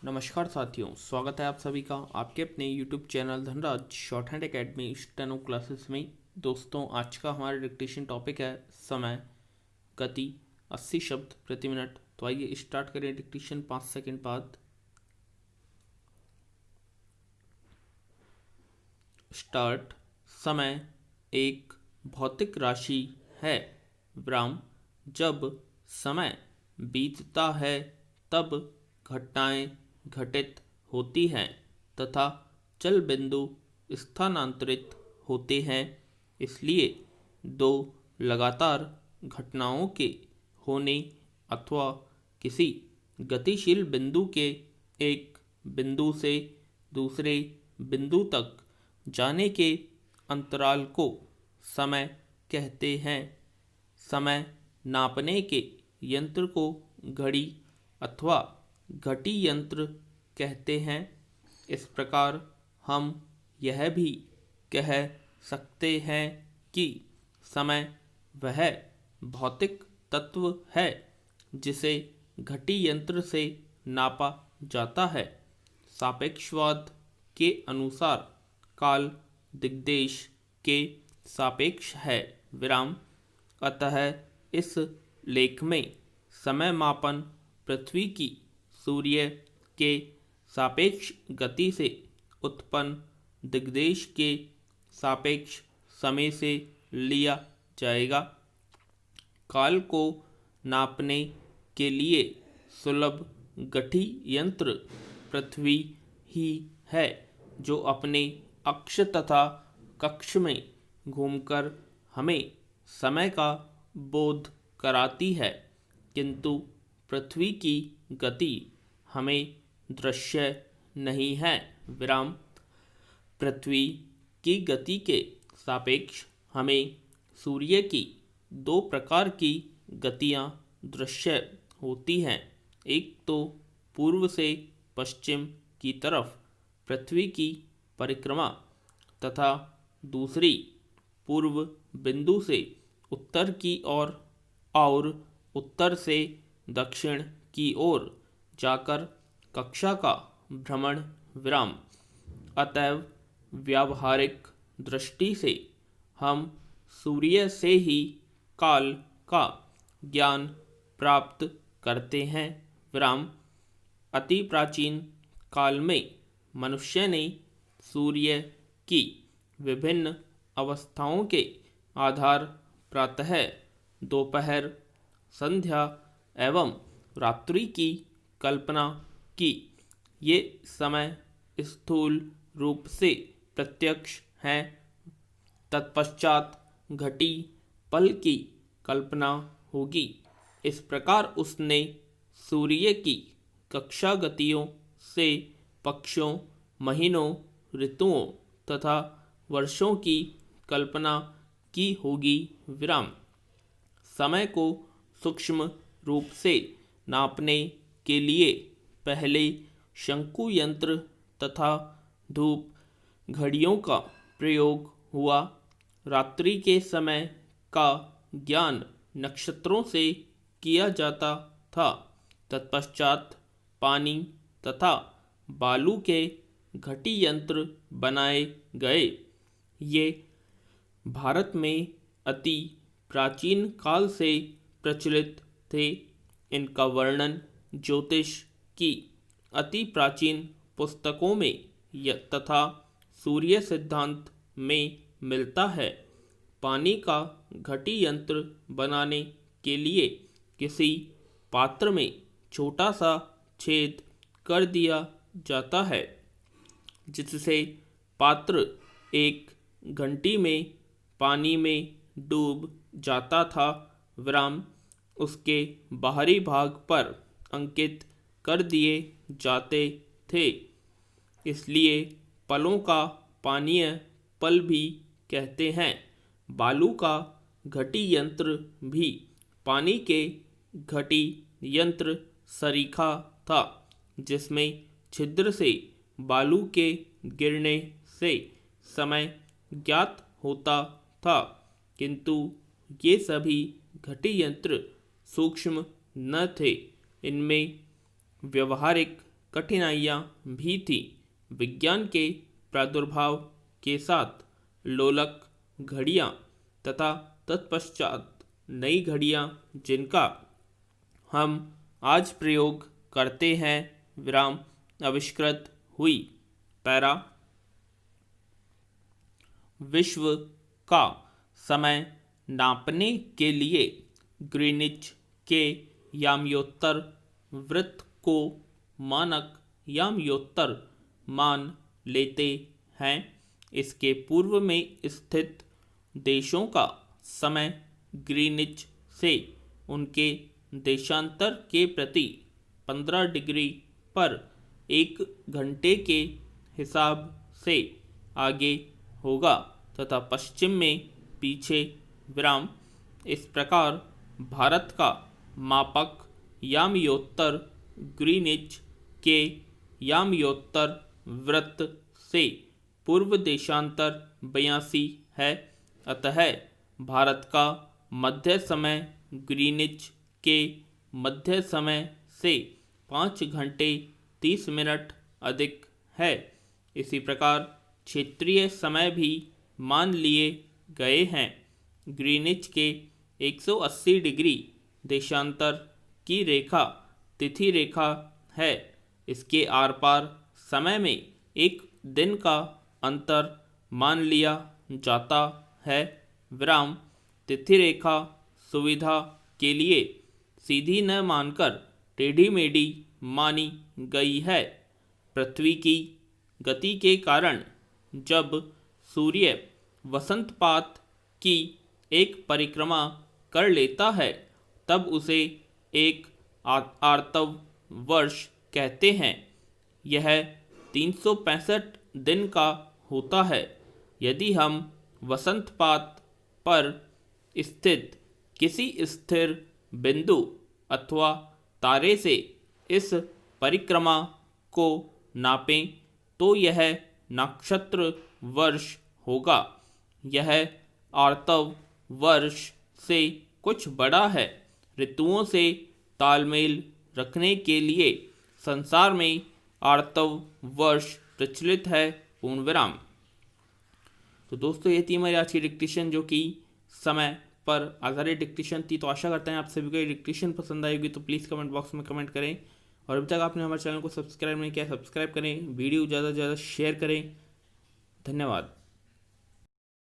नमस्कार साथियों, स्वागत है आप सभी का आपके अपने YouTube channel Dhanraj short hand academy steno classes में। दोस्तों, आज का हमारा डिक्टेशन टॉपिक है समय, गति, 80 शब्द प्रति मिनट। तो आइए स्टार्ट करें डिक्टेशन 5 सेकंड बाद। स्टार्ट। समय एक भौतिक राशि है। विराम। जब समय बीतता है तब घटनाएं घटित होती हैं तथा चल बिंदु स्थानांतरित होते हैं। इसलिए दो लगातार घटनाओं के होने अथवा किसी गतिशील बिंदु के एक बिंदु से दूसरे बिंदु तक जाने के अंतराल को समय कहते हैं। समय नापने के यंत्र को घड़ी अथवा घटी यंत्र कहते हैं। इस प्रकार हम यह भी कह सकते हैं कि समय वह भौतिक तत्व है जिसे घटी यंत्र से नापा जाता है। सापेक्षवाद के अनुसार काल दिग्देश के सापेक्ष है। विराम। अतः इस लेख में समय मापन पृथ्वी की सूर्य के सापेक्ष गति से उत्पन्न दिग्देश के सापेक्ष समय से लिया जाएगा। काल को नापने के लिए सुलभ गठी यंत्र पृथ्वी ही है, जो अपने अक्ष तथा कक्ष में घूमकर हमें समय का बोध कराती है, किंतु पृथ्वी की गति हमें दृश्य नहीं है। विराम। पृथ्वी की गति के सापेक्ष हमें सूर्य की दो प्रकार की गतियां दृश्य होती हैं। एक तो पूर्व से पश्चिम की तरफ पृथ्वी की परिक्रमा तथा दूसरी पूर्व बिंदु से उत्तर की ओर और उत्तर से दक्षिण की ओर जाकर कक्षा का भ्रमण। विराम। अतएव व्यावहारिक दृष्टि से हम सूर्य से ही काल का ज्ञान प्राप्त करते हैं। विराम। अति प्राचीन काल में मनुष्य ने सूर्य की विभिन्न अवस्थाओं के आधार प्रातः, दोपहर, संध्या एवं रात्रि की कल्पना की। ये समय स्थूल रूप से प्रत्यक्ष हैं। तत्पश्चात घटी पल की कल्पना होगी। इस प्रकार उसने सूर्य की कक्षा गतियों से पक्षों, महीनों, ऋतुओं तथा वर्षों की कल्पना की होगी। विराम। समय को सूक्ष्म रूप से नापने के लिए पहले शंकु यंत्र तथा धूप घड़ियों का प्रयोग हुआ। रात्रि के समय का ज्ञान नक्षत्रों से किया जाता था। तत्पश्चात पानी तथा बालू के घटी यंत्र बनाए गए। ये भारत में अति प्राचीन काल से प्रचलित थे। इनका वर्णन ज्योतिष की अति प्राचीन पुस्तकों में तथा सूर्य सिद्धांत में मिलता है। पानी का घटी यंत्र बनाने के लिए किसी पात्र में छोटा सा छेद कर दिया जाता है, जिससे पात्र एक घंटी में पानी में डूब जाता था। विराम। उसके बाहरी भाग पर अंकित कर दिए जाते थे। इसलिए पलों का पानीय पल भी कहते हैं। बालू का घटी यंत्र भी पानी के घटी यंत्र सरीखा था, जिसमें छिद्र से बालू के गिरने से समय ज्ञात होता था, किंतु ये सभी घटी यंत्र सूक्ष्म न थे। इनमें व्यवहारिक कठिनाइयाँ भी थी। विज्ञान के प्रादुर्भाव के साथ लोलक घड़ियाँ तथा तत्पश्चात नई घड़ियाँ जिनका हम आज प्रयोग करते हैं विराम आविष्कृत हुई। पैरा विश्व का समय नापने के लिए ग्रीनिच के याम्योत्तर वृत्त को मानक याम्योत्तर मान लेते हैं। इसके पूर्व में स्थित देशों का समय ग्रीनिच से उनके देशांतर के प्रति 15 डिग्री पर 1 घंटे के हिसाब से आगे होगा तथा पश्चिम में पीछे विराम। इस प्रकार भारत का मापक याम्योत्तर ग्रीनिच के याम्योत्तर वृत्त से पूर्व देशांतर 82 है। अतः भारत का मध्य समय ग्रीनिच के मध्य समय से 5 घंटे 30 मिनट अधिक है। इसी प्रकार क्षेत्रीय समय भी मान लिए गए हैं। ग्रीनिच के 180 डिग्री देशांतर की रेखा तिथि रेखा है। इसके आर पार समय में एक दिन का अंतर मान लिया जाता है। विराम तिथि रेखा सुविधा के लिए सीधी न मानकर टेढ़ी मेढ़ी मानी गई है। पृथ्वी की गति के कारण जब सूर्य वसंतपात की एक परिक्रमा कर लेता है तब उसे एक आर्तव वर्ष कहते हैं। यह 365 दिन का होता है। यदि हम वसंतपात पर स्थित किसी स्थिर बिंदु अथवा तारे से इस परिक्रमा को नापें तो यह नक्षत्र वर्ष होगा। यह आर्तव वर्ष से कुछ बड़ा है। ऋतुओं से तालमेल रखने के लिए संसार में आर्तव वर्ष प्रचलित है। पूर्ण विराम। तो दोस्तों ये थी हमारी आज की डिक्टेशन जो कि समय पर आधारित डिक्टेशन थी। तो आशा करते हैं आप सभी को ये डिक्टेशन पसंद आएगी। तो प्लीज़ कमेंट बॉक्स में कमेंट करें और अभी तक आपने हमारे चैनल को सब्सक्राइब नहीं किया सब्सक्राइब करें, वीडियो ज़्यादा से ज़्यादा शेयर करें। धन्यवाद।